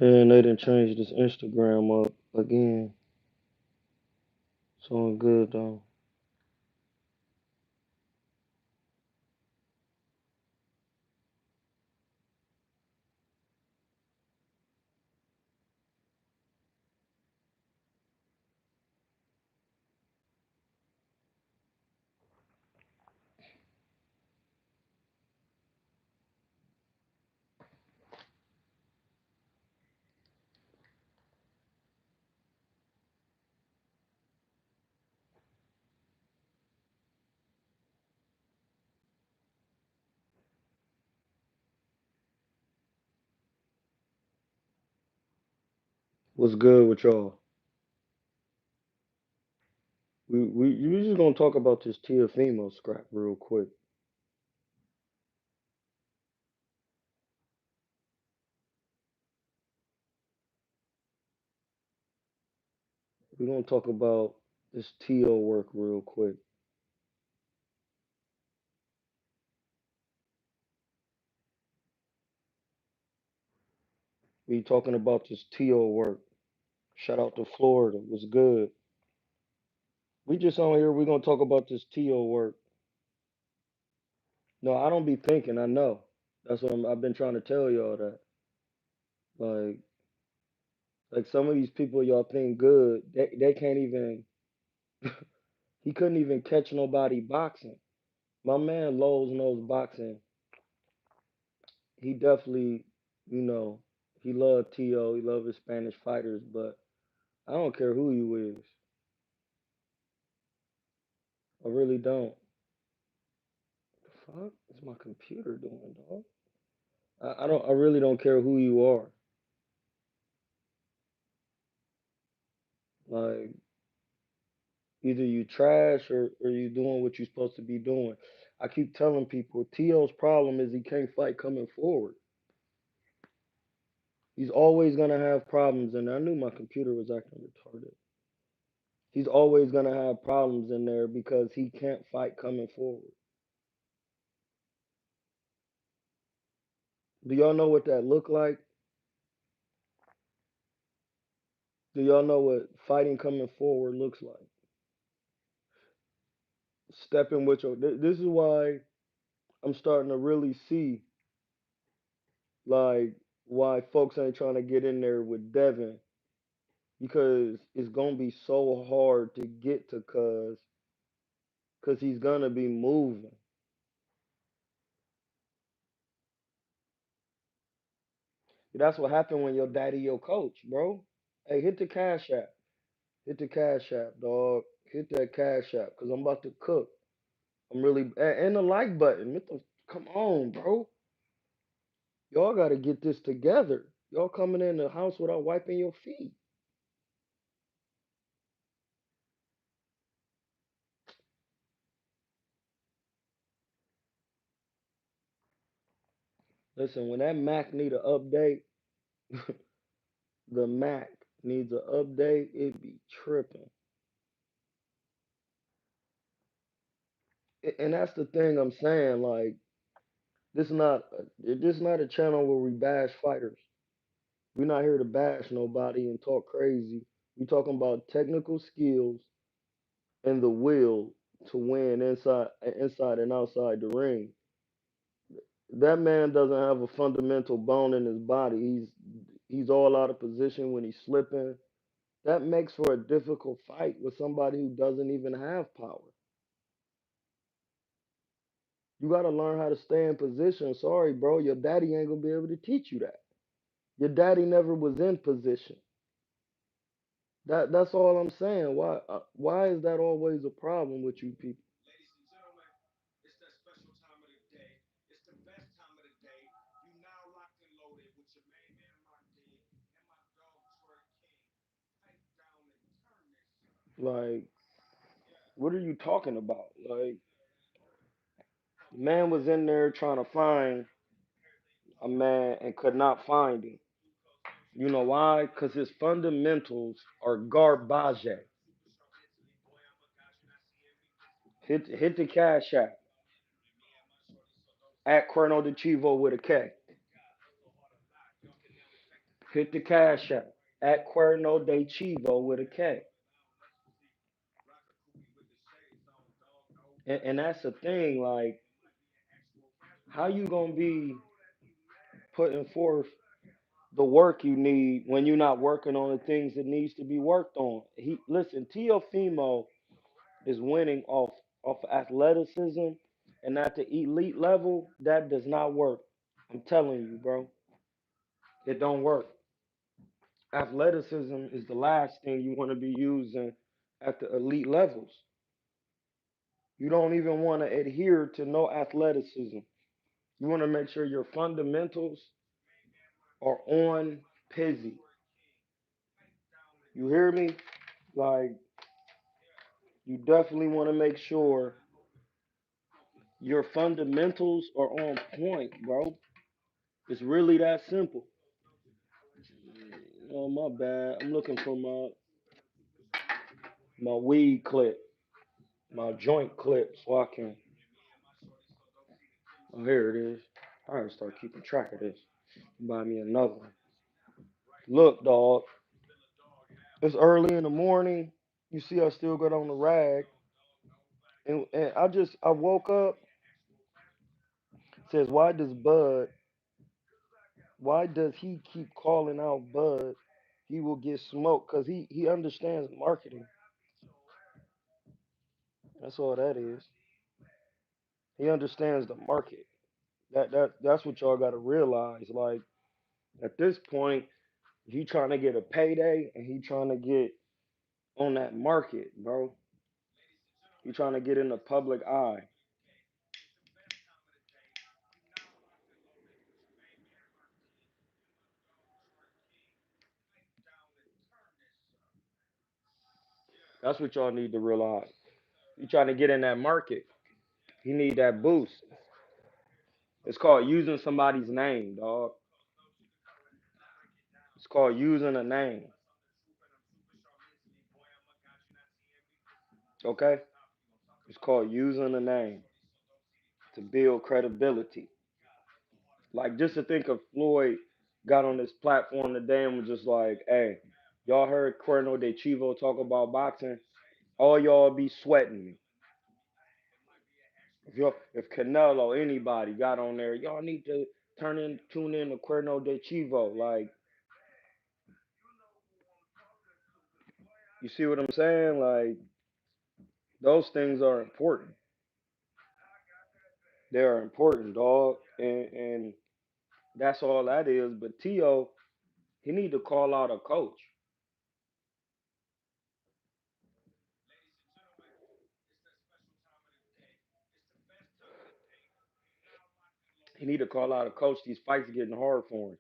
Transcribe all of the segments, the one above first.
And they didn't change this Instagram up again. So I'm good though. What's good with y'all? We just gonna talk about this Tiafimo scrap real quick. We're gonna talk about this TO work real quick. We talking about this TO work. Shout out to Florida. What's good? We just on here. We gonna talk about this TO work. No, I don't be thinking. I know. That's what I've been trying to tell y'all that. Like, like some of these people y'all think good, they can't even. He couldn't even catch nobody boxing. My man Lowe's knows boxing. He definitely, you know, he loved To. He loved his Spanish fighters, but I don't care who you is. I really don't. The fuck is my computer doing, dog? I don't. I really don't care who you are. Like either you trash or you doing what you're supposed to be doing. I keep telling people To's problem is he can't fight coming forward. He's always gonna have problems, and I knew my computer was acting retarded. He's always gonna have problems in there because he can't fight coming forward. Do y'all know what that look like? Do y'all know what fighting coming forward looks like? Stepping with your. This is why I'm starting to really see like why folks ain't trying to get in there with Devin because it's gonna be so hard to get to cause he's gonna be moving. That's what happened when your daddy your coach, bro. Hey, hit the cash app. Hit the cash app, dog. Hit that cash app, cause I'm about to cook. I'm really and the like button. Come on, bro. Y'all gotta get this together. Y'all coming in the house without wiping your feet. Listen, when that Mac need an update, the Mac needs an update. It be tripping. And that's the thing I'm saying. Like this not a channel where we bash fighters. We're not here to bash nobody and talk crazy. We talking about technical skills and the will to win inside and outside the ring. That man doesn't have a fundamental bone in his body. He's all out of position when he's slipping. That makes for a difficult fight with somebody who doesn't even have power. You got to learn how to stay in position. Sorry, bro, your daddy ain't gonna be able to teach you that. Your daddy never was in position. That's all I'm saying. Why is that always a problem with you people? Like, what are you talking about? Like, man was in there trying to find a man and could not find him. You know why? Because his fundamentals are garbage. Hit the cash app at KuernoDeChivo with a K. Hit the cash app at KuernoDeChivo with a K. And that's the thing, like, how you gonna be putting forth the work you need when you're not working on the things that needs to be worked on? He listen, Teofimo is winning off athleticism, and at the elite level, that does not work. I'm telling you, bro, it don't work. Athleticism is the last thing you want to be using at the elite levels. You don't even want to adhere to no athleticism. You want to make sure your fundamentals are on pizzy. You hear me? Like, you definitely want to make sure your fundamentals are on point, bro. It's really that simple. Oh, my bad. I'm looking for my weed clip, my joint clip, so I can. Oh, here it is. I gotta start keeping track of this. Buy me another one. Look, dog. It's early in the morning. You see, I still got on the rag, and I woke up. Says, why does he keep calling out Bud? He will get smoked because he understands marketing. That's all that is. He understands the market. That's what y'all gotta realize. Like, at this point, he trying to get a payday and he trying to get on that market, bro. He trying to get in the public eye. That's what y'all need to realize. He trying to get in that market. He need that boost. It's called using somebody's name, dog. It's called using a name. Okay? It's called using a name to build credibility. Like, just to think of Floyd got on this platform today and was just like, hey, y'all heard Cuerno talk about boxing? All y'all be sweating me. If Canelo, anybody got on there, y'all need to tune in to Cuerno. Like, you see what I'm saying? Like, those things are important. They are important, dog. And that's all that is. But Tio, he need to call out a coach. He need to call out a coach. These fights are getting hard for him.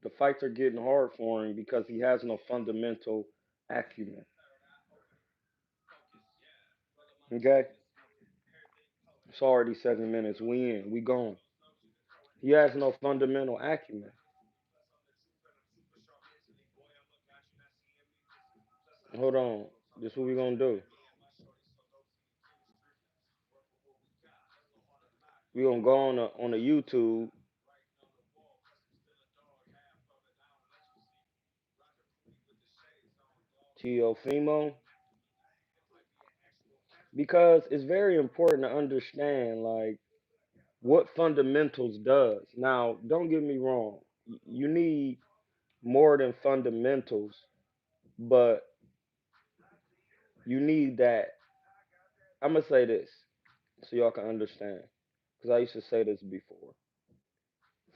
The fights are getting hard for him because he has no fundamental acumen. Okay? It's already 7 minutes. We in. We gone. He has no fundamental acumen. Hold on. This what we gonna do. We gonna go on the YouTube, Teofimo, because it's very important to understand like what fundamentals does. Now, don't get me wrong. You need more than fundamentals, but you need that. I'm gonna say this so y'all can understand, because I used to say this before.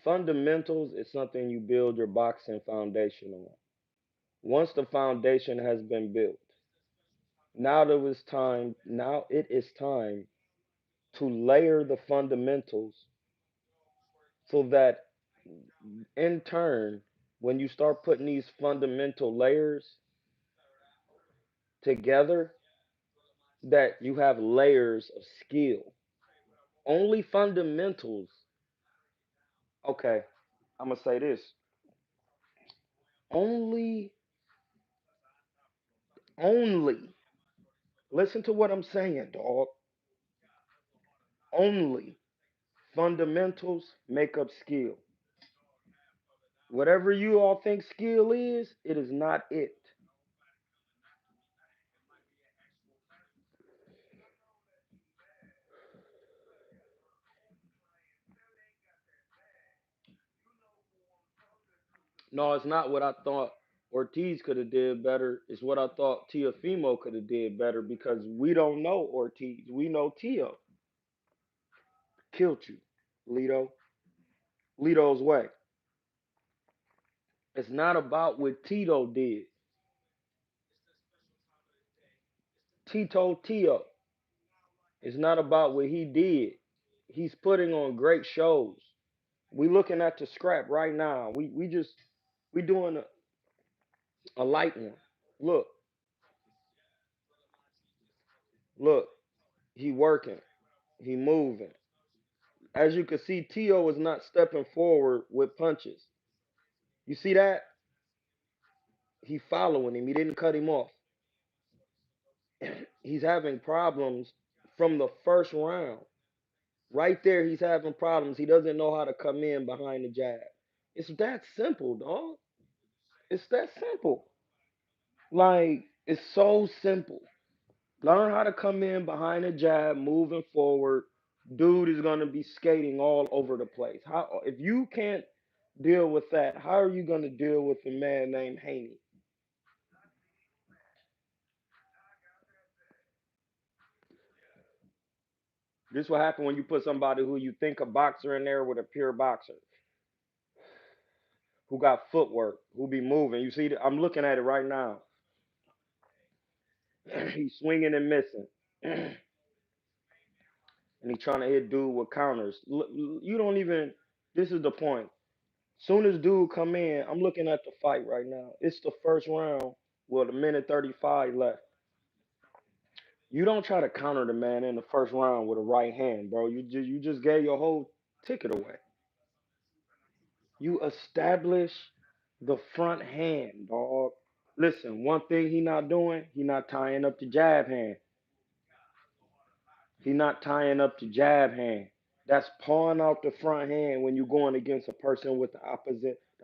Fundamentals is something you build your boxing foundation on. Once the foundation has been built, now it is time to layer the fundamentals so that in turn, when you start putting these fundamental layers together, that you have layers of skill. Only fundamentals. Okay, I'm gonna say this. Only, only. Listen to what I'm saying, dog. Only fundamentals make up skill. Whatever you all think skill is, it is not it. No, it's not what I thought Ortiz could have did better. It's what I thought Tiafimo could have did better because we don't know Ortiz. We know Tio killed you, Lito. Lito's way. It's not about what Tito did. Tito Tio. It's not about what he did. He's putting on great shows. We looking at the scrap right now. We doing a light one. Look, look. He working. He moving. As you can see, Tio is not stepping forward with punches. You see that? He following him. He didn't cut him off. He's having problems from the first round. Right there, he's having problems. He doesn't know how to come in behind the jab. It's that simple, dog. It's that simple. Like, it's so simple. Learn how to come in behind the jab, moving forward. Dude is gonna be skating all over the place. How if you can't deal with that, how are you gonna deal with a man named Haney? This will happen when you put somebody who you think a boxer in there with a pure boxer who got footwork, who be moving. You see, I'm looking at it right now. He's swinging and missing, and he's trying to hit dude with counters. You don't even. This is the point. Soon as dude come in, I'm looking at the fight right now. It's the first round with a minute 35 left. You don't try to counter the man in the first round with a right hand, bro. You just gave your whole ticket away. You establish the front hand, dog. Listen, one thing he not doing, he not tying up the jab hand. He not tying up the jab hand. That's pawing out the front hand when you're going against a person with the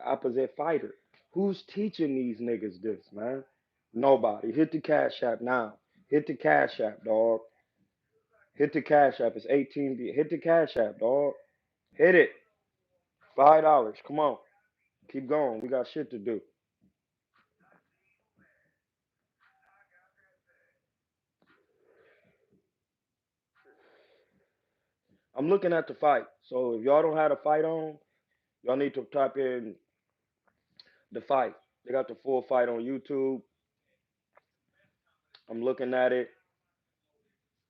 opposite fighter. Who's teaching these niggas this, man? Nobody. Hit the cash app now. Hit the cash app, dog. Hit the cash app. It's 18B. Hit the cash app, dog. Hit it. $5. Come on. Keep going. We got shit to do. I'm looking at the fight. So if y'all don't have the fight on, y'all need to type in the fight. They got the full fight on YouTube. I'm looking at it.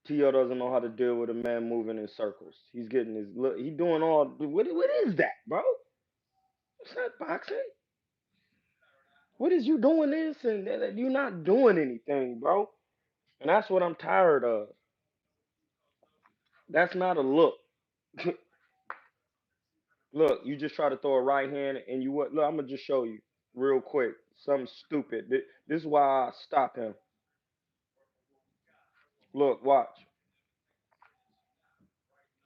Tio doesn't know how to deal with a man moving in circles. He's getting his look. He doing all. What is that, bro? It's not boxing. What is you doing this and you're not doing anything, bro? And that's what I'm tired of. That's not a look. Look, you just try to throw a right hand and you what? Look, I'm gonna just show you real quick something stupid. This is why I stop him. Look, watch.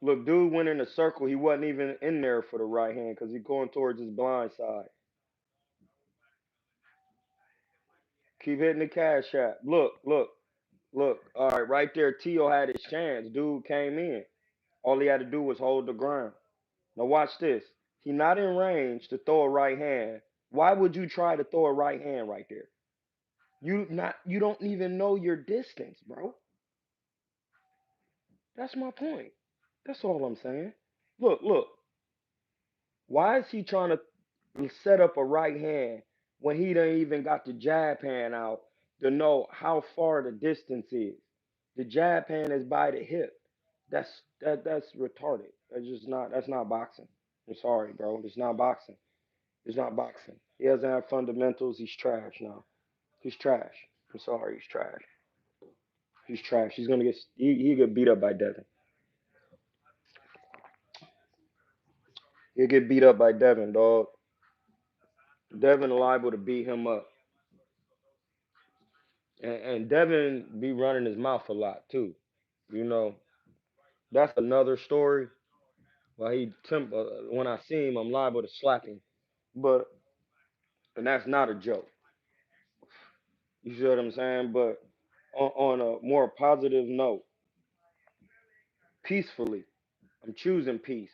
Look, dude went in a circle. He wasn't even in there for the right hand because he's going towards his blind side. Keep hitting the cash app. Look, look, look. All right, right there. Tio had his chance. Dude came in. All he had to do was hold the ground. Now watch this. He not in range to throw a right hand. Why would you try to throw a right hand right there? You don't even know your distance, bro. That's my point. That's all I'm saying. Look, look. Why is he trying to set up a right hand when he done even got the jab hand out to know how far the distance is? The jab hand is by the hip. That's retarded. That's not boxing. I'm sorry, bro. It's not boxing. It's not boxing. He doesn't have fundamentals. He's trash now. He's trash. I'm sorry. He's trash. He's trash. He get beat up by Devin. He'll get beat up by Devin, dog. Devin liable to beat him up. And Devin be running his mouth a lot too. You know, that's another story. Why when I see him, I'm liable to slap him. But and that's not a joke. You see what I'm saying? But on a more positive note, peacefully, I'm choosing peace.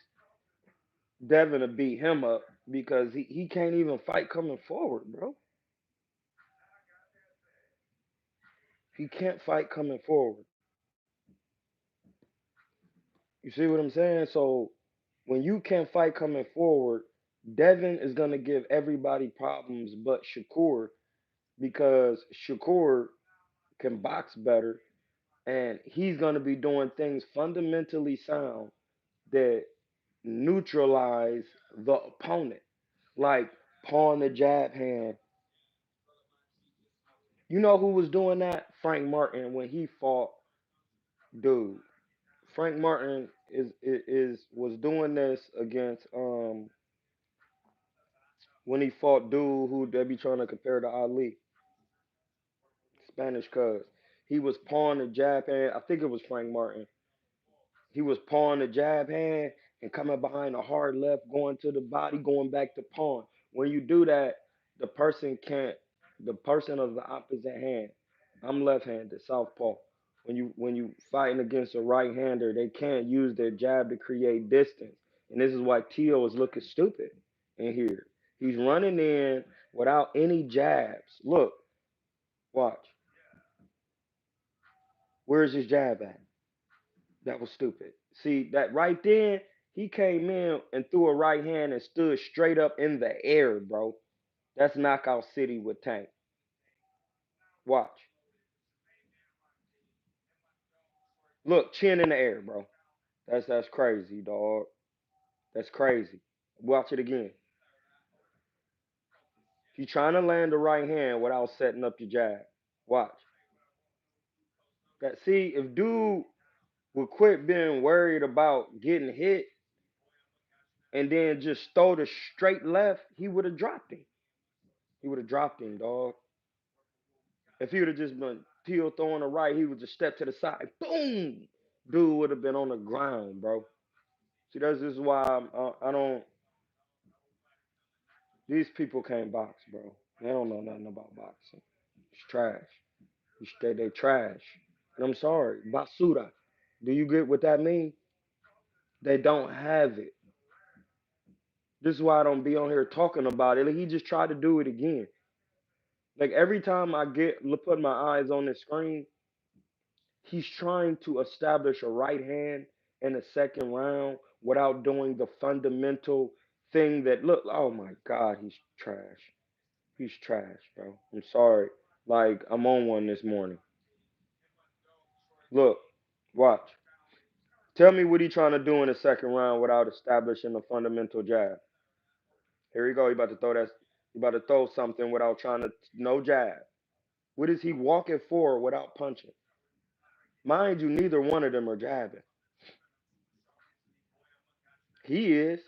Devin to beat him up because he can't even fight coming forward, bro. He can't fight coming forward. You see what I'm saying? So when you can't fight coming forward, Devin is gonna give everybody problems but Shakur because Shakur can box better and he's gonna be doing things fundamentally sound that neutralize the opponent. Like pawn the jab hand. You know who was doing that? Frank Martin when he fought dude. Frank Martin is was doing this against when he fought dude who they be trying to compare to Ali, Spanish cuz. He was pawing the jab hand. I think it was Frank Martin. He was pawing the jab hand and coming behind a hard left, going to the body, going back to pawn. When you do that, the person can't. The person of the opposite hand. I'm left-handed, southpaw. When you fighting against a right-hander, they can't use their jab to create distance, and this is why Tio is looking stupid in here. He's running in without any jabs. Look, watch. Where's his jab at? That was stupid. See, that right then, he came in and threw a right hand and stood straight up in the air, bro. That's knockout city with Tank. Watch. Look, chin in the air, bro. That's crazy, dog. That's crazy. Watch it again. He's trying to land the right hand without setting up your jab. Watch. That see, if dude would quit being worried about getting hit and then just throw the straight left, he would have dropped him. He would have dropped him, dog. If he would have just been Peel throwing the right, he would just step to the side. Boom! Dude would have been on the ground, bro. See, that's just why I don't. These people can't box, bro. They don't know nothing about boxing. It's trash. They trash. And I'm sorry. Basura. Do you get what that means? They don't have it. This is why I don't be on here talking about it. Like, he just tried to do it again. Like every time I put my eyes on the screen, he's trying to establish a right hand in the second round without doing the fundamental thing that look. Oh my God, he's trash. He's trash, bro. I'm sorry. Like I'm on one this morning. Look, watch. Tell me what he trying to do in the second round without establishing a fundamental jab. Here we go. He about to throw that. He about to throw something without trying to no jab. What is he walking for without punching? Mind you, neither one of them are jabbing. He is.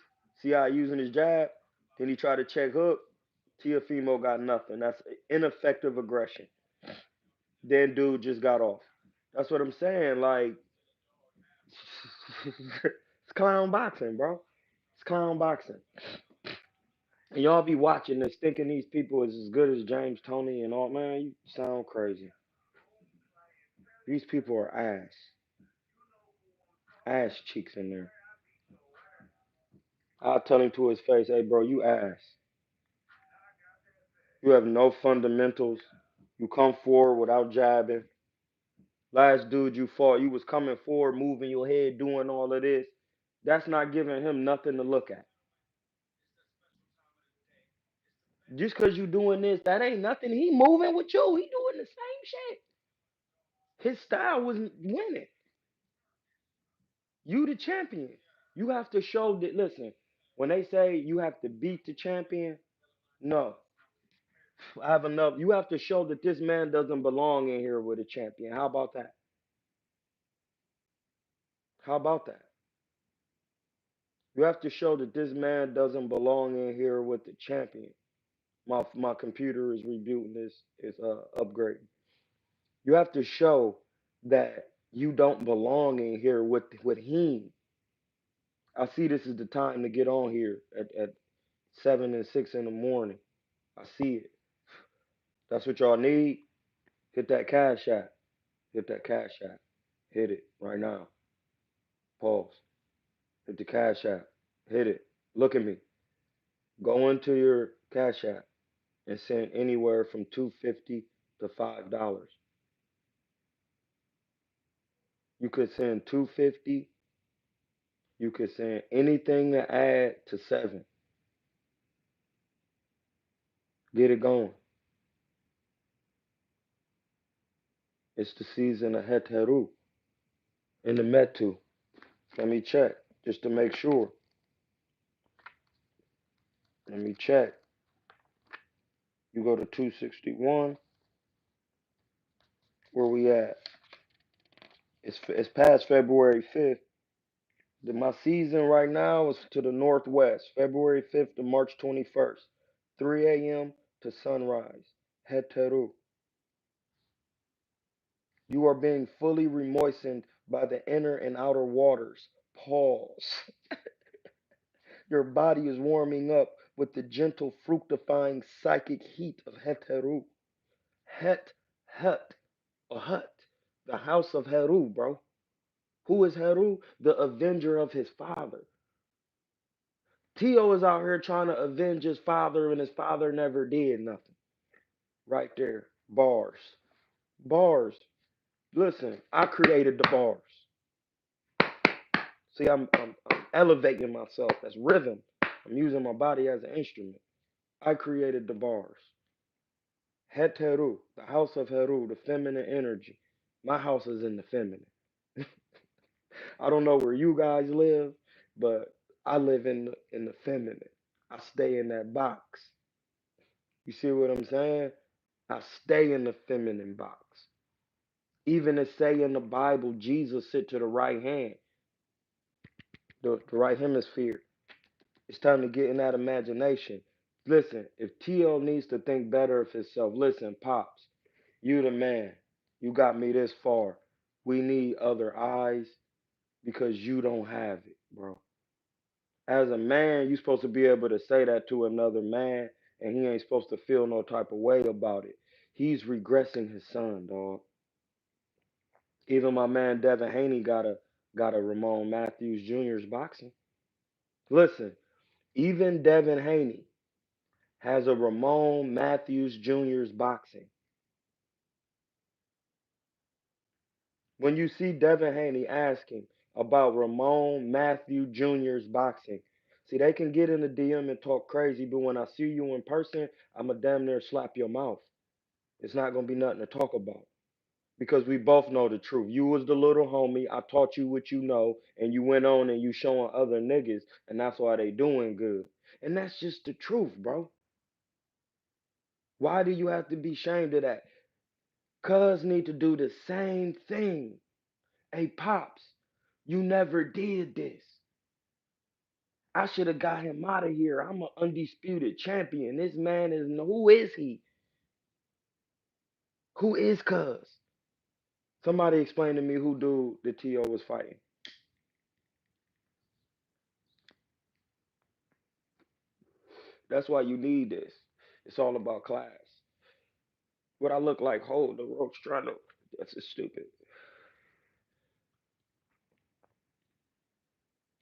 See how he using his jab? Then he tried to check hook. Tiafimo got nothing. That's ineffective aggression. Then dude just got off. That's what I'm saying. Like it's clown boxing, bro. It's clown boxing. And y'all be watching this thinking these people is as good as James Tony and all. Man, you sound crazy. These people are ass cheeks in there. I'll tell him to his face, hey bro, you ass. You have no fundamentals. You come forward without jabbing. Last dude you fought, you was coming forward, moving your head, doing all of this. That's not giving him nothing to look at. Just cause you doing this, that ain't nothing. He moving with you. He doing the same shit. His style was winning. You the champion. You have to show that. Listen, when they say you have to beat the champion, no, I have enough. You have to show that this man doesn't belong in here with a champion. How about that? How about that? You have to show that this man doesn't belong in here with the champion. My computer is rebooting this. Is upgrading. You have to show that you don't belong in here with him. I see this is the time to get on here at 7 and 6 in the morning. I see it. That's what y'all need. Hit that cash app. Hit that cash app. Hit it right now. Pause. Hit the cash app. Hit it. Look at me. Go into your cash app and send anywhere from $2.50 to $5. You could send 250. You could send anything to add to 7. Get it going. It's the season of Heteru in the Metu. Let me check just to make sure. Let me check. You go to 261. Where we at? It's past February 5th. My season right now is to the northwest, February 5th to March 21st, 3 a.m. to sunrise. Heteru. You are being fully remoistened by the inner and outer waters. Pause. Your body is warming up with the gentle, fructifying psychic heat of Heteru. Het, Het, or Hut, the house of Heru, bro. Who is Heru? The avenger of his father. Tio is out here trying to avenge his father, and his father never did nothing. Right there. Bars. Bars. Listen, I created the bars. See, I'm elevating myself as rhythm. I'm using my body as an instrument. I created the bars. Heteru, the house of Heru, the feminine energy. My house is in the feminine. I don't know where you guys live, but I live in the feminine. I stay in that box. You see what I'm saying? I stay in the feminine box. Even it say in the Bible, Jesus sit to the right hand, the right hemisphere. It's time to get in that imagination. Listen, if TL needs to think better of himself, listen, Pops, you the man. You got me this far. We need other eyes because you don't have it, bro. As a man, you're supposed to be able to say that to another man, and he ain't supposed to feel no type of way about it. He's regressing his son, dog. Even my man Devin Haney got a Ramon Matthews Jr.'s boxing. Listen, even Devin Haney has a Ramon Matthews Jr.'s boxing. When you see Devin Haney asking about Ramon Matthew Jr.'s boxing, see they can get in the DM and talk crazy, but when I see you in person, I'ma damn near slap your mouth. It's not gonna be nothing to talk about. Because we both know the truth. You was the little homie. I taught you what you know, and you went on and you showing other niggas, and that's why they doing good. And that's just the truth, bro. Why do you have to be ashamed of that? Cuz need to do the same thing. Hey, Pops, you never did this. I should have got him out of here. I'm an undisputed champion. This man is, who is he? Who is Cuz? Somebody explain to me who dude the TO was fighting. That's why you need this. It's all about class. What I look like, hold the ropes trying to. That's just stupid.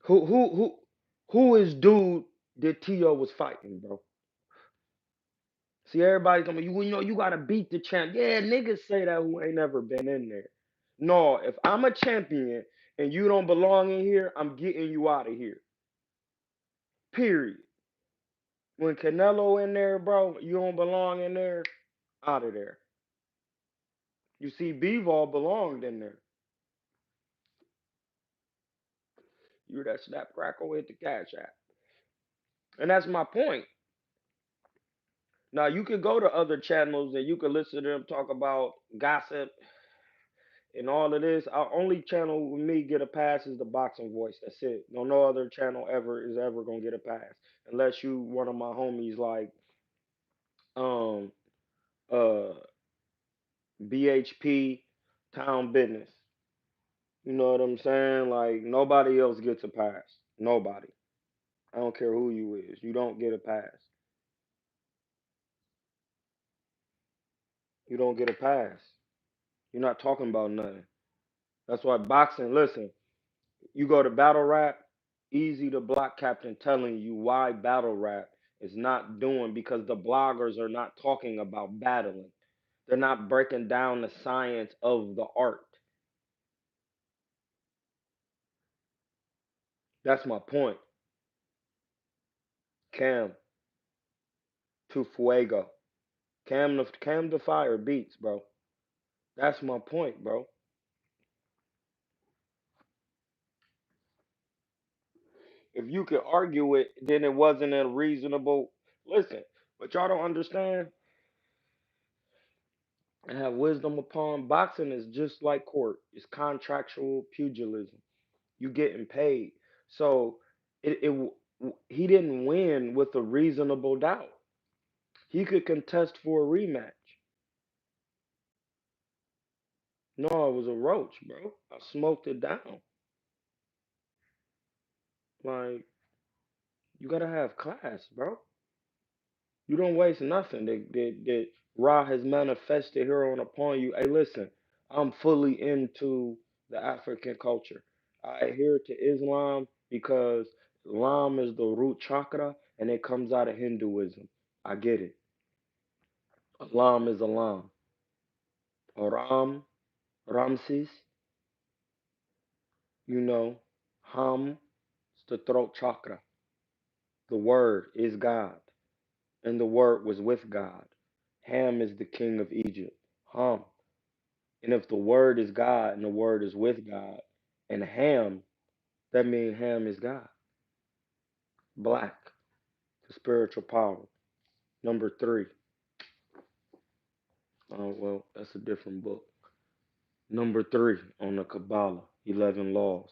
Who is dude that To was fighting, bro? See, everybody coming. You know you gotta beat the champ. Yeah, niggas say that who ain't never been in there. No, if I'm a champion and you don't belong in here, I'm getting you out of here. Period. When Canelo in there, bro, you don't belong in there. Out of there. You see, Bivol belonged in there. You're that snap crackle hit the cash app, and that's my point. Now you could go to other channels and you could listen to them talk about gossip and all of this. Our only channel with me get a pass is the boxing voice. That's it. No other channel ever is ever gonna get a pass unless you one of my homies like um uh BHP Town Business. You know what I'm saying? Like nobody else gets a pass. Nobody. I don't care who you is. You don't get a pass. You don't get a pass. You're not talking about nothing. That's why boxing, listen, you go to battle rap, easy to block captain telling you why battle rap is not doing because the bloggers are not talking about battling. They're not breaking down the science of the art. That's my point. Cam to Fuego. Cam the Fire beats, bro. That's my point, bro. If you could argue it, then it wasn't a reasonable. Listen, but y'all don't understand and have wisdom upon boxing is just like court. It's contractual pugilism. You getting paid. So he didn't win with a reasonable doubt. He could contest for a rematch. No, it was a roach, bro. I smoked it down. Like you gotta have class, bro. You don't waste nothing that Ra has manifested here on upon you. Hey, listen, I'm fully into the African culture. I adhere to Islam because Lam is the root chakra and it comes out of Hinduism. I get it. Alam is Alam. Ram, Ramses, you know, Ham is the throat chakra. The word is God, and the word was with God. Ham is the king of Egypt. Ham. And if the word is God and the word is with God, and Ham, that means Ham is God. Black, the spiritual power. Number three. Oh, well, that's a different book. Number three on the Kabbalah, 11 laws.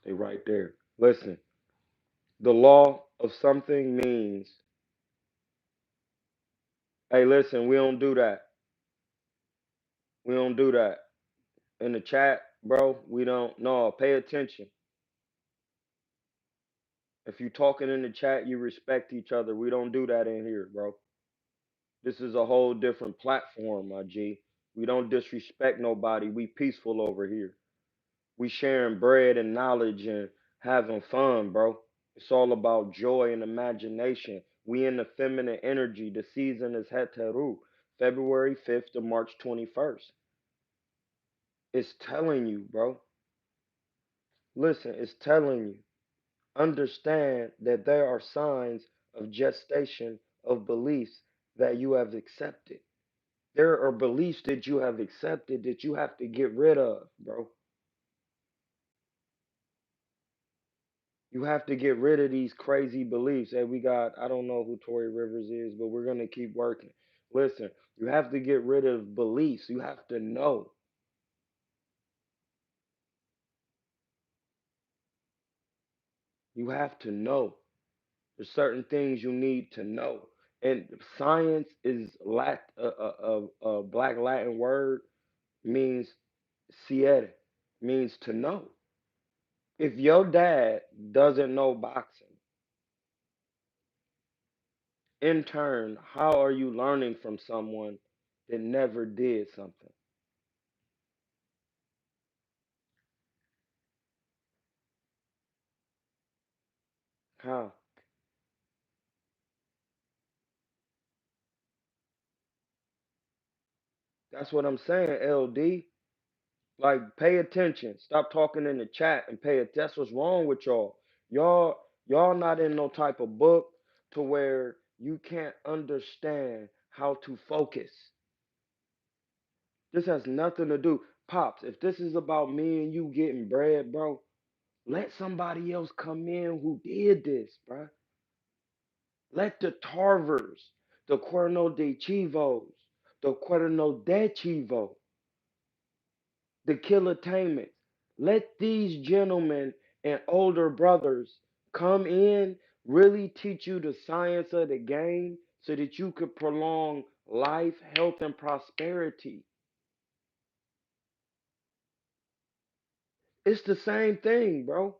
They right there. Listen, the law of something means, hey, listen, we don't do that. We don't do that. In the chat, bro, we don't, no, pay attention. If you talking in the chat, you respect each other. We don't do that in here, bro. This is a whole different platform, my G. We don't disrespect nobody. We peaceful over here. We sharing bread and knowledge and having fun, bro. It's all about joy and imagination. We in the feminine energy. The season is Heteru, February 5th to March 21st. It's telling you, bro. Listen, it's telling you. Understand that there are signs of gestation of beliefs that you have accepted. There are beliefs that you have accepted that you have to get rid of, bro. You have to get rid of these crazy beliefs. Hey, we got, I don't know who Tory Rivers is, but we're going to keep working. Listen, you have to get rid of beliefs. You have to know. You have to know. There's certain things you need to know. And science is a black Latin word means siete, means to know. If your dad doesn't know boxing, in turn, how are you learning from someone that never did something? How? That's what I'm saying, LD. Like, pay attention. Stop talking in the chat and pay attention. That's what's wrong with y'all. Y'all not in no type of book to where you can't understand how to focus. This has nothing to do. Pops, if this is about me and you getting bread, bro, let somebody else come in who did this, bro. Let the Tarvers, the KuernoDeChivos, the KuernoDeChivo, the Kilatainment, let these gentlemen and older brothers come in, really teach you the science of the game so that you could prolong life, health, and prosperity. It's the same thing, bro.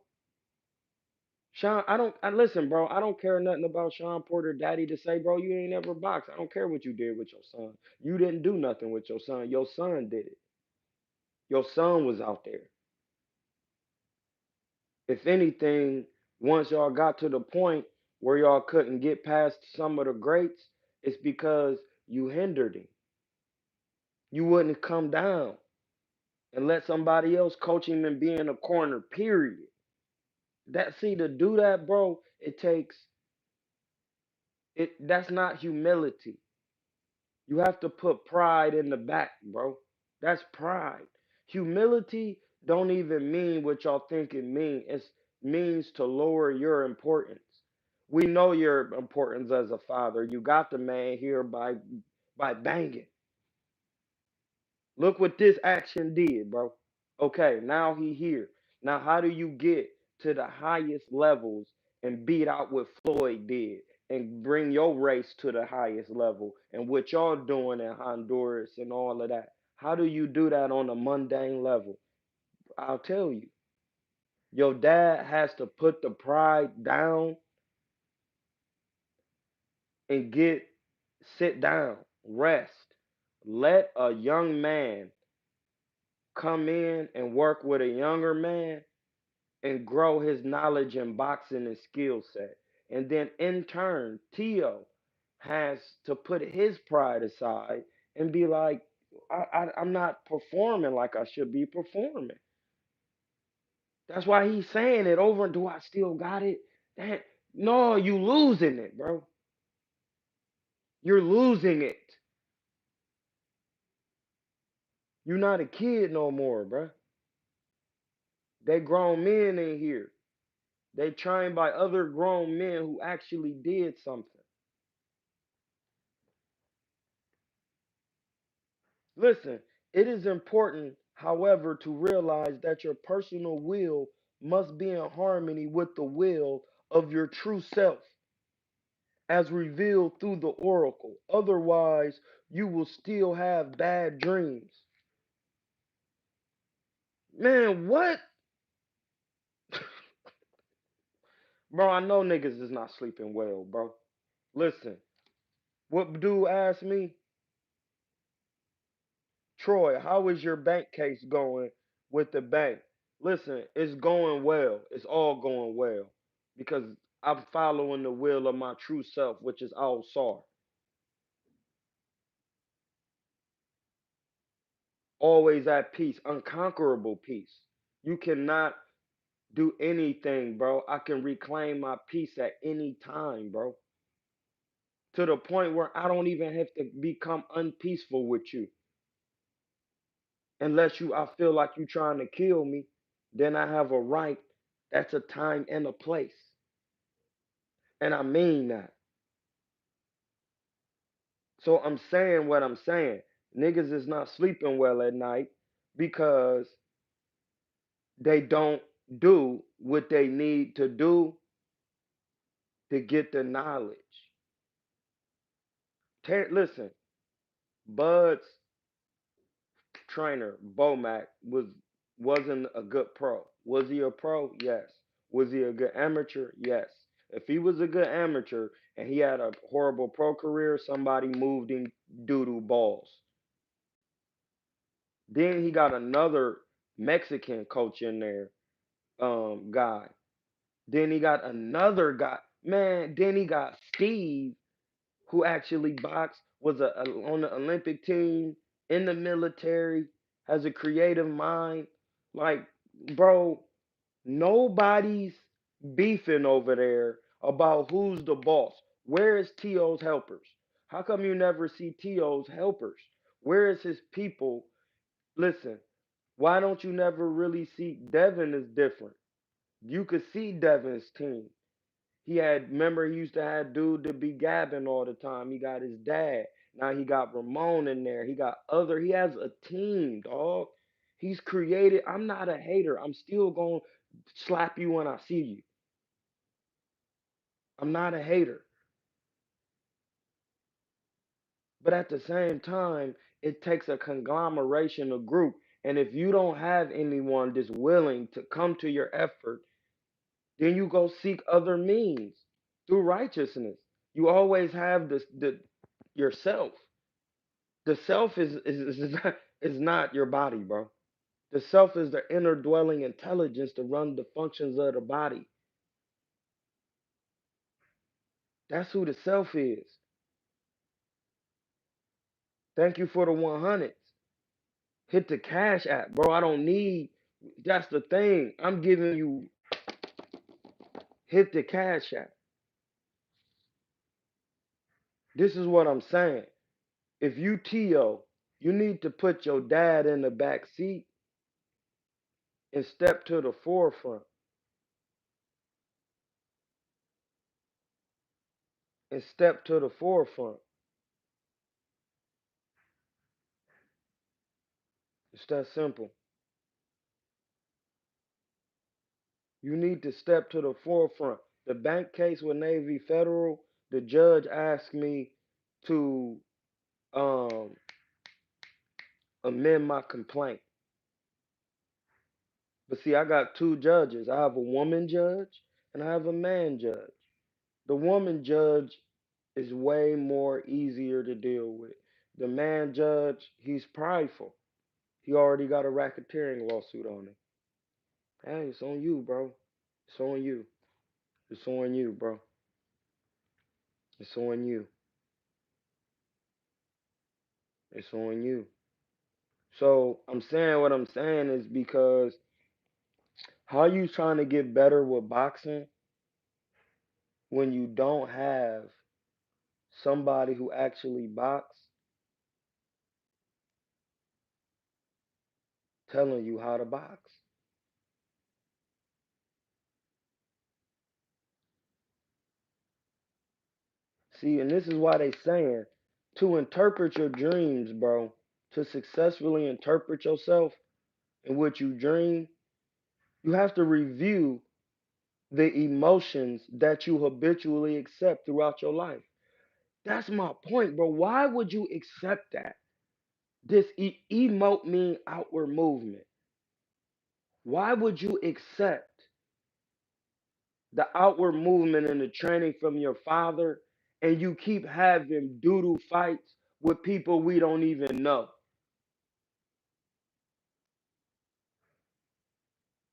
Sean, I listen, bro. I don't care nothing about Sean Porter daddy to say, bro, you ain't never boxed. I don't care what you did with your son. You didn't do nothing with your son. Your son did it. Your son was out there. If anything, once y'all got to the point where y'all couldn't get past some of the greats, it's because you hindered him. You wouldn't come down and let somebody else coach him and be in a corner, period. That see to do that, bro, it takes it that's not humility. You have to put pride in the back, bro. That's pride. Humility don't even mean what y'all think it means. It means to lower your importance. We know your importance as a father. You got the man here by banging. Look what this action did, bro. Okay, now he here. Now how do you get to the highest levels and beat out what Floyd did and bring your race to the highest level and what y'all doing in Honduras and all of that? How do you do that on a mundane level? I'll tell you. Your dad has to put the pride down and sit down, rest. Let a young man come in and work with a younger man and grow his knowledge in boxing and skill set. And then in turn, Tio has to put his pride aside and be like, I'm not performing like I should be performing. That's why he's saying it over. Do I still got it? That, no, you losing it, bro. You're losing it. You're not a kid no more, bro. They grown men in here. They trained by other grown men who actually did something. Listen, it is important, however, to realize that your personal will must be in harmony with the will of your true self as revealed through the oracle. Otherwise, you will still have bad dreams. Man, what? Bro, I know niggas is not sleeping well, bro. Listen, what dude asked me, Troy, how is your bank case going with the bank? Listen, it's going well. It's all going well because I'm following the will of my true self, which is all Sar. Always at peace, unconquerable peace. You cannot do anything, bro. I can reclaim my peace at any time, bro. To the point where I don't even have to become unpeaceful with you. Unless I feel like you trying to kill me, then I have a right. That's a time and a place. And I mean that. So I'm saying what I'm saying. Niggas is not sleeping well at night because they don't do what they need to do to get the knowledge. Listen, Bud's trainer, Bomac, wasn't a good pro. Was he a pro? Yes. Was he a good amateur? Yes. If he was a good amateur and he had a horrible pro career, somebody moved him doo-doo balls. Then he got another Mexican coach in there, guy. Then he got another guy. Man, then he got Steve, who actually boxed, was on the Olympic team, in the military, has a creative mind. Like, bro, nobody's beefing over there about who's the boss. Where is T.O.'s helpers? How come you never see T.O.'s helpers? Where is his people? Listen, why don't you never really see Devin is different? You could see Devin's team. Remember, he used to have dude to be gabbing all the time. He got his dad. Now he got Ramon in there. He has a team, dog. He's created. I'm not a hater. I'm still going to slap you when I see you. I'm not a hater. But at the same time, it takes a conglomeration of group. And if you don't have anyone that's willing to come to your effort Then you go seek other means through righteousness. You always have the yourself. The self is not your body, bro. The self is the inner dwelling intelligence to run the functions of the body. That's who the self is. Thank you for the 100s. Hit the cash app, bro. I don't need. That's the thing. I'm giving you. Hit the cash app. This is what I'm saying. If you T.O., you need to put your dad in the back seat and step to the forefront and step to the forefront. It's that simple. You need to step to the forefront. The bank case with Navy Federal, the judge asked me to um, amend my complaint. But see, I got two judges. I have a woman judge and I have a man judge. The woman judge is way more easier to deal with. The man judge, he's prideful. He already got a racketeering lawsuit on him. Hey, it's on you, bro. It's on you. It's on you, bro. It's on you. It's on you. So I'm saying what I'm saying is because how you trying to get better with boxing when you don't have somebody who actually box telling you how to box. See, and this is why they saying to interpret your dreams, bro, to successfully interpret yourself and what you dream, you have to review the emotions that you habitually accept throughout your life. That's my point, bro. Why would you accept that? This emote mean outward movement. Why would you accept the outward movement and the training from your father and you keep having doodle fights with people we don't even know?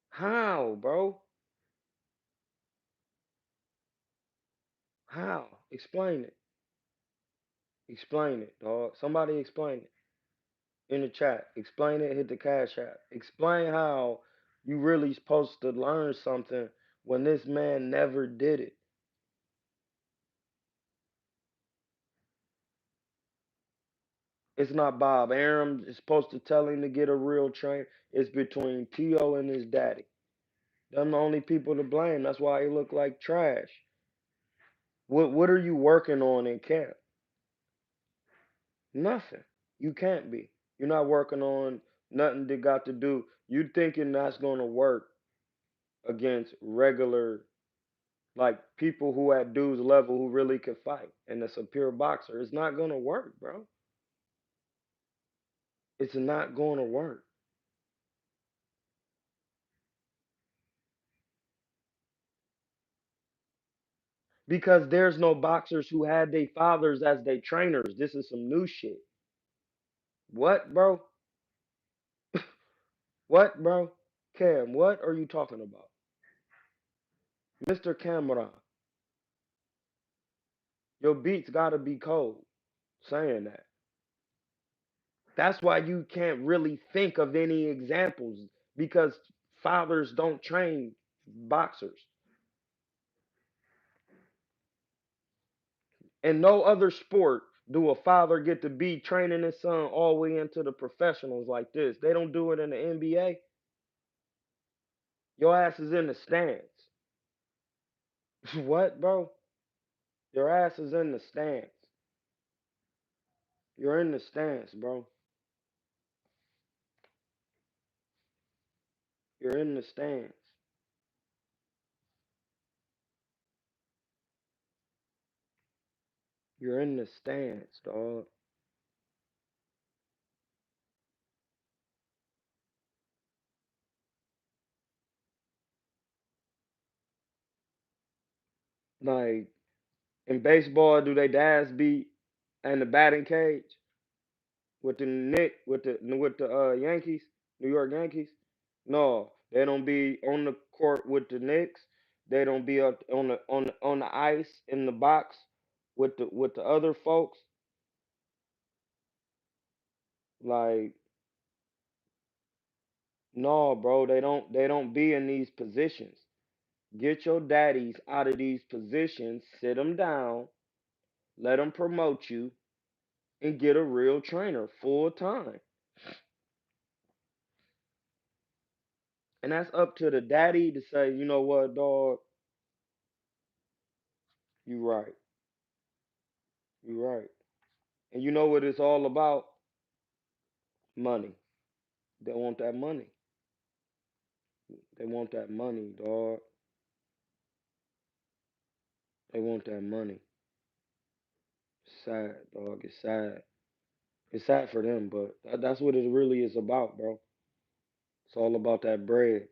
How, bro? How? Explain it. Explain it, dog. Somebody explain it in the chat. Explain it. Hit the cash app. Explain how you really supposed to learn something when this man never did it. It's not Bob Arum is supposed to tell him to get a real train. It's between T.O. and his daddy. Them the only people to blame. That's why he look like trash. What are you working on in camp? Nothing. You can't be. You're not working on nothing that got to do. You thinking that's gonna work against regular like people who at dude's level who really can fight and it's a pure boxer. It's not gonna work, bro. It's not gonna work. Because there's no boxers who had their fathers as their trainers. This is some new shit. What, bro? What, bro? Cam, what are you talking about? Mr. Cameron, your beats gotta be cold. Saying that. That's why you can't really think of any examples because fathers don't train boxers. In no other sport do a father get to be training his son all the way into the professionals like this. They don't do it in the NBA. Your ass is in the stands. What, bro? Your ass is in the stands. You're in the stands, bro. You're in the stands. You're in the stands, dog. Like in baseball, do they dads be in the batting cage with the Yankees, New York Yankees? No, they don't be on the court with the Knicks. They don't be up on the ice in the box with the other folks. Like no, bro, they don't be in these positions. Get your daddies out of these positions, sit them down, let them promote you, and get a real trainer full time. And that's up to the daddy to say, you know what, dog, you right, you right. And you know what it's all about? Money. They want that money. They want that money, dog. They want that money. It's sad, dog. It's sad. It's sad for them, but that's what it really is about, bro. It's all about that bread,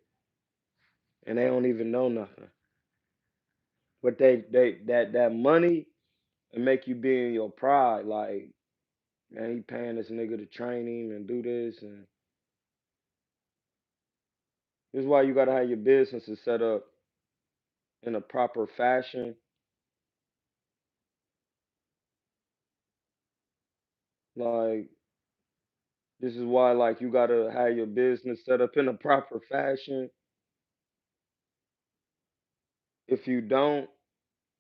and they don't even know nothing. But that money and make you be in your pride. Like, man, he paying this nigga to train him and do this, and this is why you gotta have your businesses set up in a proper fashion. Like, this is why like you gotta have your business set up in a proper fashion. If you don't,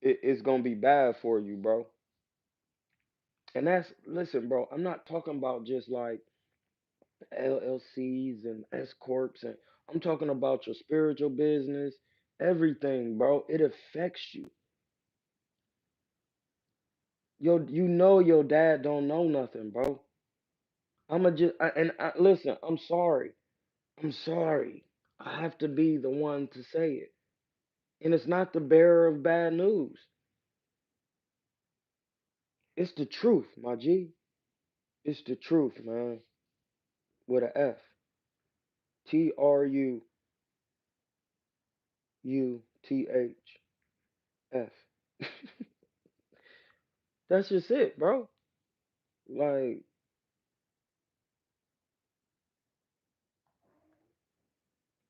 it's gonna be bad for you, bro. And that's listen, bro. I'm not talking about just like LLCs and S corps, and I'm talking about your spiritual business, everything, bro. It affects you. You know your dad don't know nothing, bro. I'ma just listen. I'm sorry. I'm sorry. I have to be the one to say it, and it's not the bearer of bad news. It's the truth, my G. It's the truth, man. With a F. TRUUTH. That's just it, bro. Like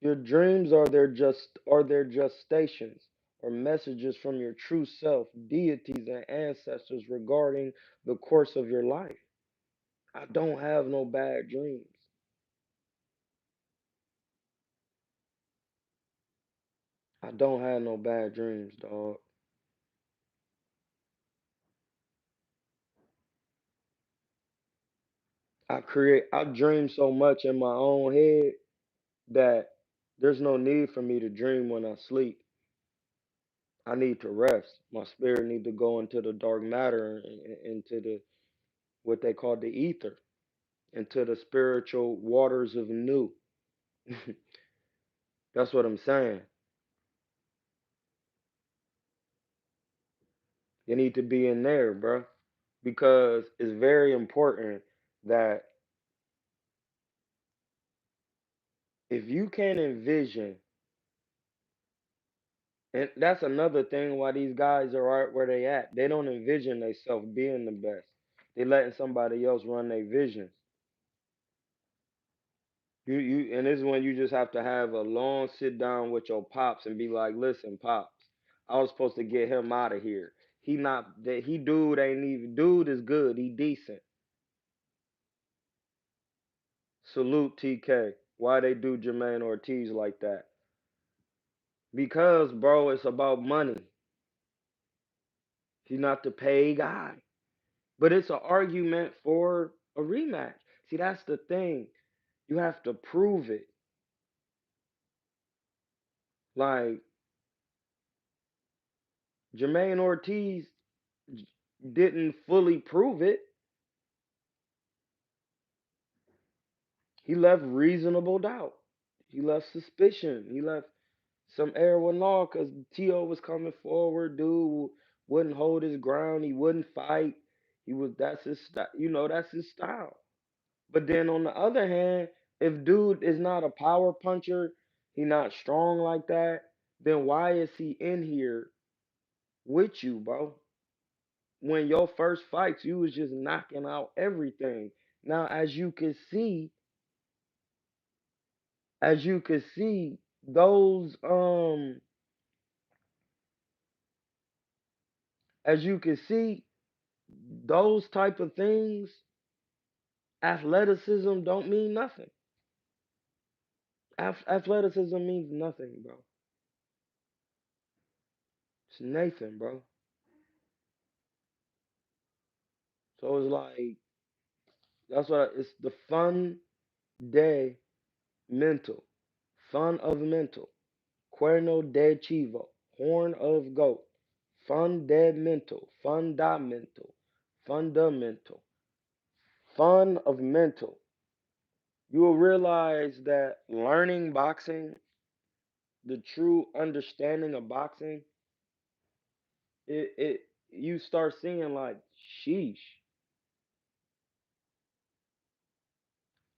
your dreams are their gestations or messages from your true self, deities and ancestors regarding the course of your life. I don't have no bad dreams. I don't have no bad dreams, dog. I dream so much in my own head that there's no need for me to dream when I sleep. I need to rest. My spirit need to go into the dark matter into the what they call the ether, into the spiritual waters of new. That's what I'm saying. You need to be in there, bro, because it's very important that if you can envision, and that's another thing why these guys are right where they at. They don't envision themselves being the best. They letting somebody else run their visions. And this is when you just have to have a long sit down with your pops and be like, listen, pops, I was supposed to get him out of here. He not that he dude ain't even dude is good. He decent. Salute TK. Why they do Jermaine Ortiz like that? Because bro, it's about money. He's not the pay guy. But it's an argument for a rematch. See, that's the thing. You have to prove it. Like Jermaine Ortiz didn't fully prove it. He left reasonable doubt. He left suspicion. He left some air with law because T.O. was coming forward. Dude wouldn't hold his ground. He wouldn't fight. That's his that's his style. But then on the other hand, if dude is not a power puncher, he not strong like that, then why is he in here with you, bro. When your first fights, you was just knocking out everything. Now, as you can see, those as you can see, those type of things, athleticism don't mean nothing. Athleticism means nothing, bro. It's Nathan, bro. So it's like that's what it's the fun day mental, fun of mental, Cuerno horn of goat, fundamental, fundamental, fun of mental. You will realize that learning boxing, the true understanding of boxing, it you start seeing like, sheesh,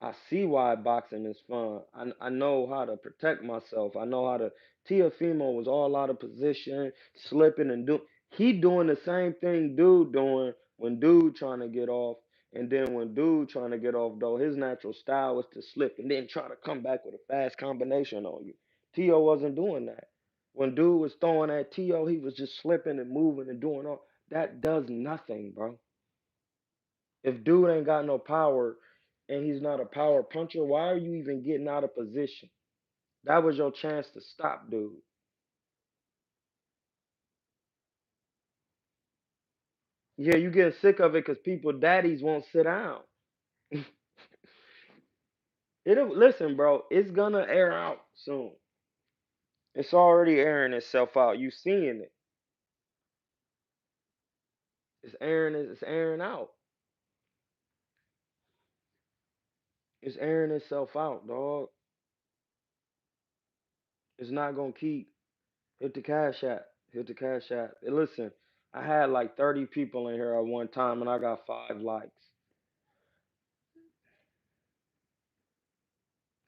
I see why boxing is fun. I know how to protect myself. I know how to. Tiafimo was all out of position, slipping and do. He doing the same thing dude doing when dude trying to get off, and then when dude trying to get off though, his natural style was to slip and then try to come back with a fast combination on you. Tio wasn't doing that. When dude was throwing at Tio, he was just slipping and moving and doing all. That does nothing, bro. If dude ain't got no power and he's not a power puncher, why are you even getting out of position? That was your chance to stop dude. Yeah, you getting sick of it because people daddies won't sit down. It'll listen, bro. It's gonna air out soon. It's already airing itself out. You seeing it? It's airing. It's airing out. It's airing itself out, dog. It's not gonna keep. Hit the cash app. Hit the cash app. And listen, I had like 30 people in here at one time, and I got 5 likes.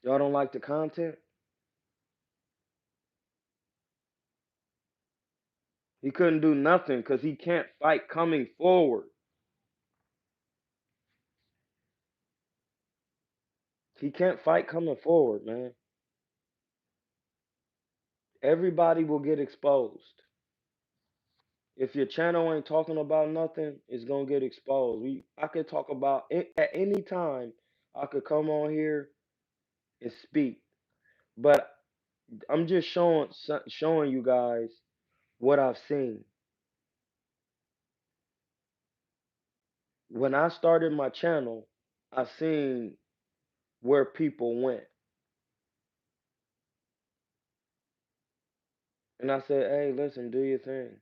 Y'all don't like the content? He couldn't do nothing because he can't fight coming forward. He can't fight coming forward, man. Everybody will get exposed. If your channel ain't talking about nothing, it's gonna get exposed. I could talk about it at any time. I could come on here and speak, but I'm just showing you guys what I've seen. When I started my channel, I seen where people went, and I said, "Hey, listen, do your thing.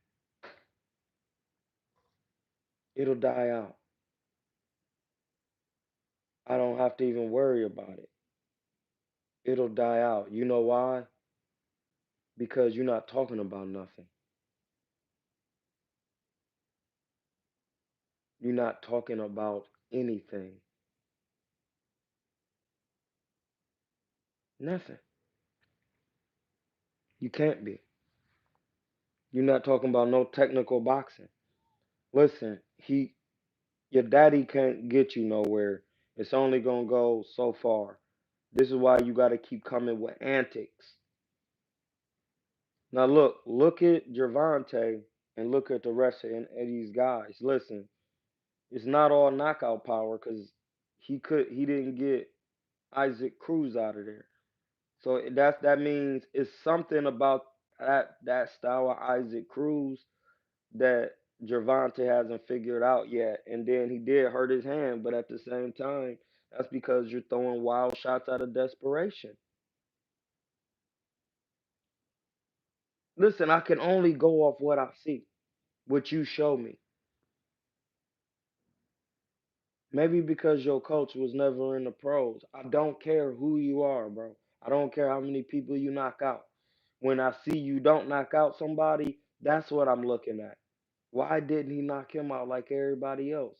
It'll die out. I don't have to even worry about it. It'll die out. You know why? Because you're not talking about nothing. You're not talking about anything. Nothing. You can't be. You're not talking about no technical boxing. Listen, your daddy can't get you nowhere. It's only gonna go so far. This is why you gotta keep coming with antics. Now look at Gervonta and look at the rest of these guys. Listen, it's not all knockout power because he didn't get Isaac Cruz out of there. So that means it's something about that style of Isaac Cruz that Gervonta hasn't figured out yet. And then he did hurt his hand, but at the same time, that's because you're throwing wild shots out of desperation. Listen, I can only go off what I see, what you show me. Maybe because your coach was never in the pros. I don't care who you are, bro. I don't care how many people you knock out. When I see you don't knock out somebody, that's what I'm looking at. Why didn't he knock him out like everybody else?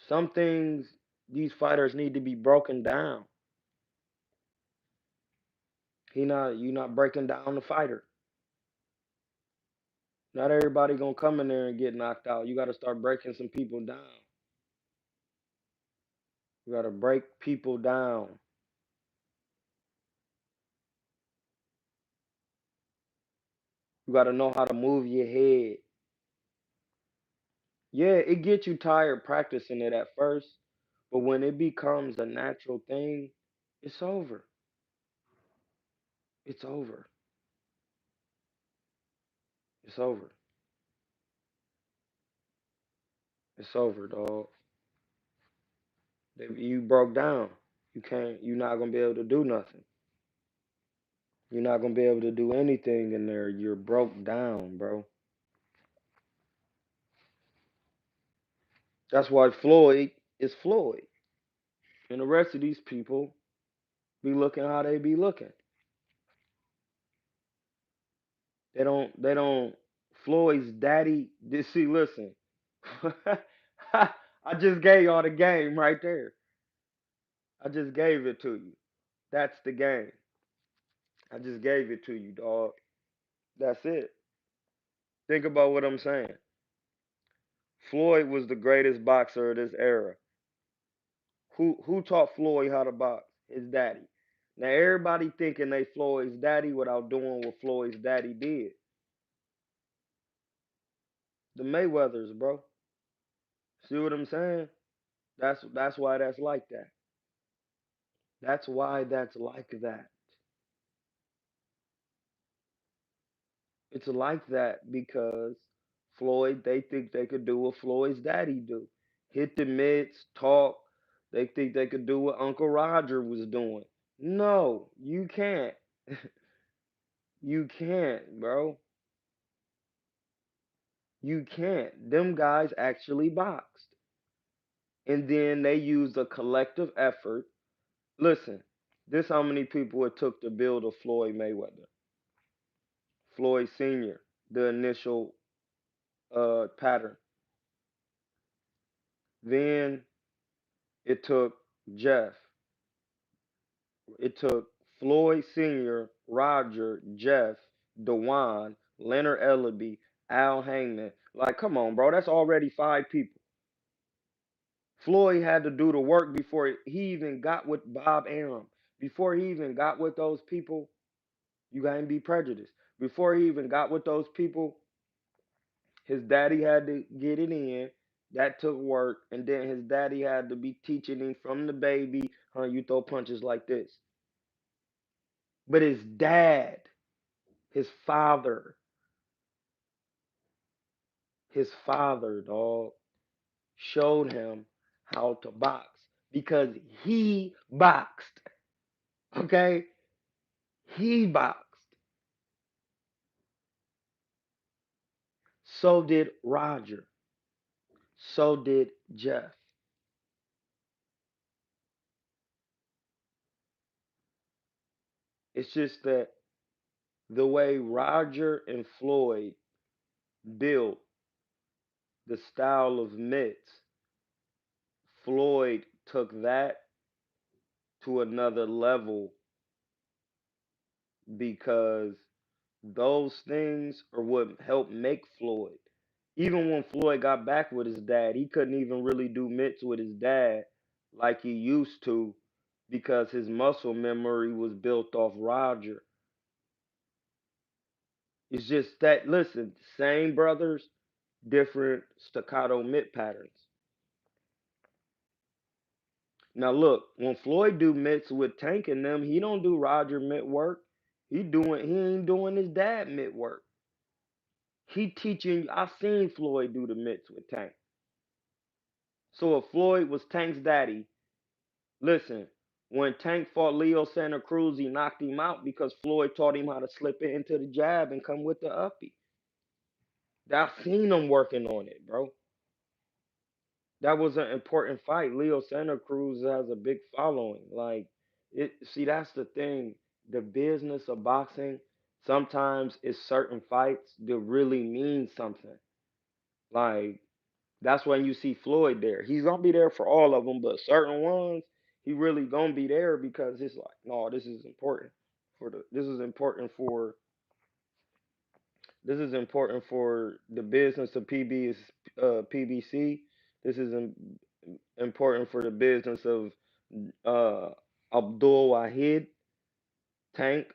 Some things these fighters need to be broken down. You not breaking down the fighter. Not everybody gonna come in there and get knocked out. You gotta start breaking some people down. You gotta break people down. You gotta know how to move your head. Yeah, it gets you tired practicing it at first, but when it becomes a natural thing, it's over. It's over. It's over. It's over, dog. You broke down. You can't. You're not gonna be able to do nothing. You're not gonna be able to do anything in there. You're broke down, bro. That's why Floyd is Floyd, and the rest of these people be looking how they be looking. They don't. They don't. Floyd's daddy. See, listen. I just gave y'all the game right there. I just gave it to you. That's the game. I just gave it to you, dog. That's it. Think about what I'm saying. Floyd was the greatest boxer of this era. Who taught Floyd how to box? His daddy. Now everybody thinking they Floyd's daddy without doing what Floyd's daddy did. The Mayweathers, bro. See what I'm saying? That's why that's like that. That's why that's like that. It's like that because Floyd, they think they could do what Floyd's daddy do. Hit the mitts, talk. They think they could do what Uncle Roger was doing. No, you can't. You can't, bro. You can't. Them guys actually boxed. And then they used a collective effort. Listen, this how many people it took to build a Floyd Mayweather. Floyd Sr., the initial pattern. Then it took Jeff. It took Floyd Sr., Roger, Jeff, Dewan, Leonard Ellaby, Al Hangman. Like, come on, bro. That's already five people. Floyd had to do the work before he even got with Bob Arum. Before he even got with those people, you can't be prejudiced. Before he even got with those people, his daddy had to get it in. That took work. And then his daddy had to be teaching him from the baby, huh, you throw punches like this. But his dad, his father, his father, dog, showed him how to box because he boxed. Okay? He boxed. So did Roger. So did Jeff. It's just that the way Roger and Floyd built the style of mitts, Floyd took that to another level because those things are what helped make Floyd. Even when Floyd got back with his dad, he couldn't even really do mitts with his dad like he used to because his muscle memory was built off Roger. It's just that, listen, same brothers, different staccato mitt patterns. Now look, when Floyd do mitts with Tank and them, he don't do Roger mitt work. He ain't doing his dad mitt work. He teaching. I seen Floyd do the mitts with Tank. So if Floyd was Tank's daddy, listen, when Tank fought Leo Santa Cruz, he knocked him out because Floyd taught him how to slip it into the jab and come with the uppie. I seen him working on it, bro. That was an important fight. Leo Santa Cruz has a big following. Like it see that's the thing. The business of boxing sometimes is certain fights that really mean something. Like that's when you see Floyd there. He's gonna be there for all of them, but certain ones he really gonna be there because it's like, no, this is important for This is important for the business of PBC. This is important for the business of uh, Abdul Wahid Tank.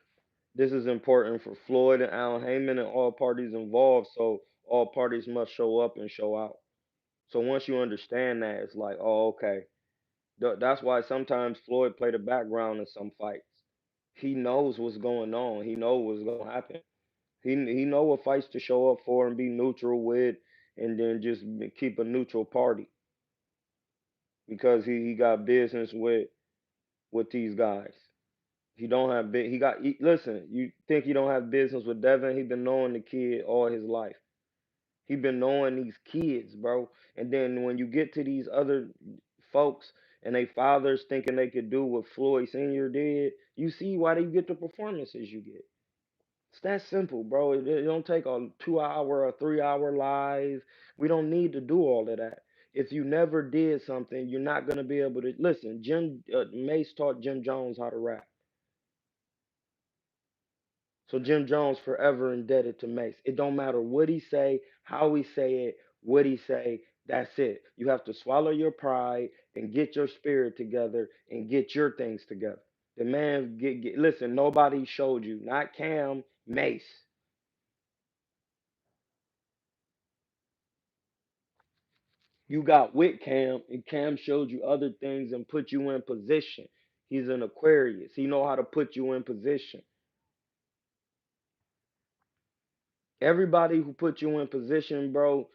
This is important for Floyd and Al Heyman and all parties involved. So all parties must show up and show out. So once you understand that, it's like, oh, okay. That's why sometimes Floyd played the background in some fights. He knows what's going on. He knows what's going to happen. He know what fights to show up for and be neutral with, and then just keep a neutral party because he got business with these guys. He don't have he got listen. You think he don't have business with Devin? He been knowing the kid all his life. He been knowing these kids, bro. And then when you get to these other folks and they fathers thinking they could do what Floyd Senior did, you see why they get the performances you get. It's that simple, bro. It don't take a 2 hour or 3 hour live. We don't need to do all of that. If you never did something, you're not gonna be able to listen. Jim Mace taught Jim Jones how to rap, so Jim Jones forever indebted to Mace. It don't matter what he say, how he say it, what he say. That's it. You have to swallow your pride and get your spirit together and get your things together. The man listen. Nobody showed you, not Cam, Mace. You got with Cam, and Cam showed you other things and put you in position. He's an Aquarius. He know how to put you in position. Everybody who put you in position, bro,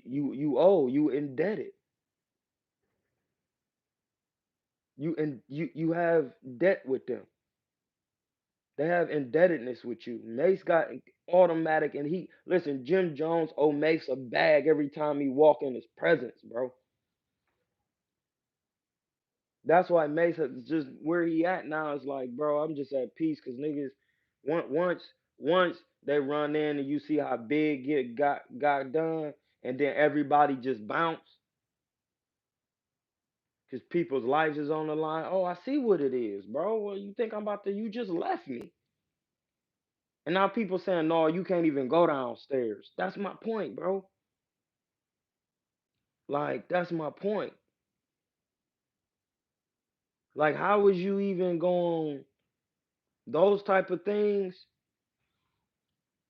you owe, you indebted. You have debt with them. They have indebtedness with you. Mace got automatic, and he listen. Jim Jones owe Mace a bag every time he walk in his presence, bro. That's why Mace is just where he at now is like, bro, I'm just at peace because niggas once once they run in and you see how big get got done, and then everybody just bounce because people's lives is on the line. Oh, I see what it is, bro. Well, you think I'm about to? You just left me, and now people saying, no, you can't even go downstairs. That's my point, bro. Like that's my point. Like how was you even going those type of things?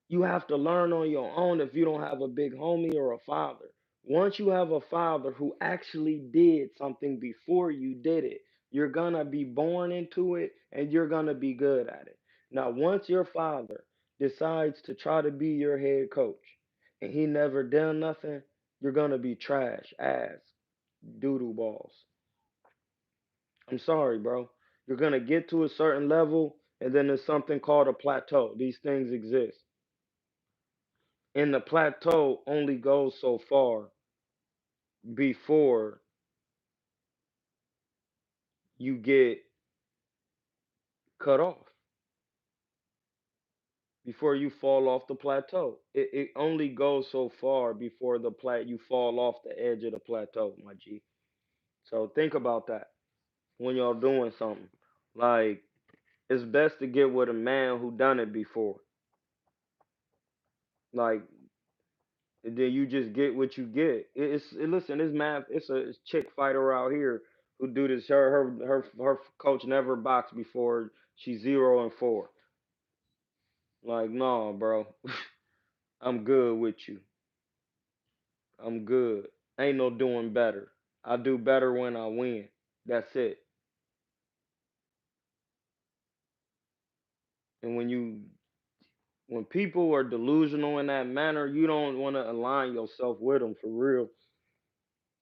You have to learn on your own if you don't have a big homie or a father. Once you have a father who actually did something before you did it, you're gonna be born into it and you're gonna be good at it. Now, once your father decides to try to be your head coach and he never done nothing, you're gonna be trash, ass, doodle balls. I'm sorry, bro. You're gonna get to a certain level and then there's something called a plateau. These things exist. And the plateau only goes so far before you get cut off, before you fall off the plateau. It only goes so far before you fall off the edge of the plateau, my G. So think about that when y'all doing something. Like it's best to get with a man who done it before. Like and then you just get what you get. Listen, this math. It's chick fighter out here who do this. Her coach never boxed before. She's 0-4. Like no, bro. I'm good with you. I'm good. Ain't no doing better. I do better when I win. That's it. And when people are delusional in that manner, you don't want to align yourself with them for real,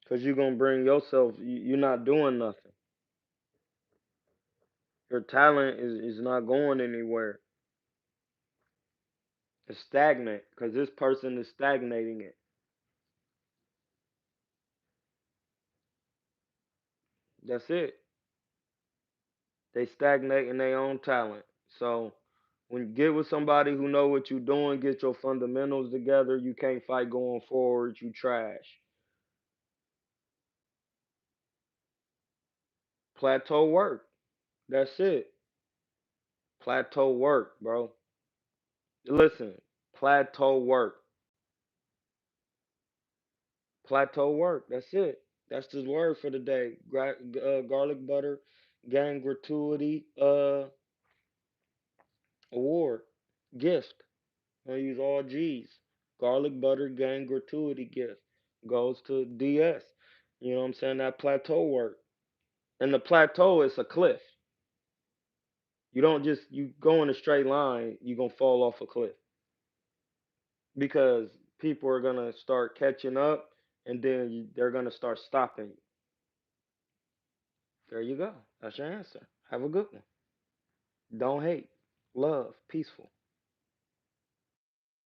cause you're gonna bring yourself. You're not doing nothing. Your talent is not going anywhere. It's stagnant because this person is stagnating it. That's it. They stagnate in their own talent. So when you get with somebody who know what you're doing, get your fundamentals together, you can't fight going forward, you trash. Plateau work. That's it. Plateau work, bro. Listen, Plateau work. Plateau work. That's it. That's the word for the day. Garlic butter gang gratuity award gift. I use all G's. Garlic butter gang gratuity gift goes to DS. You know what I'm saying? That plateau work. And the plateau is a cliff. You don't just you go in a straight line, you're gonna fall off a cliff because people are gonna start catching up, and then they're gonna start stopping you. There you go. That's your answer. Have a good one. Don't hate. Love. Peaceful.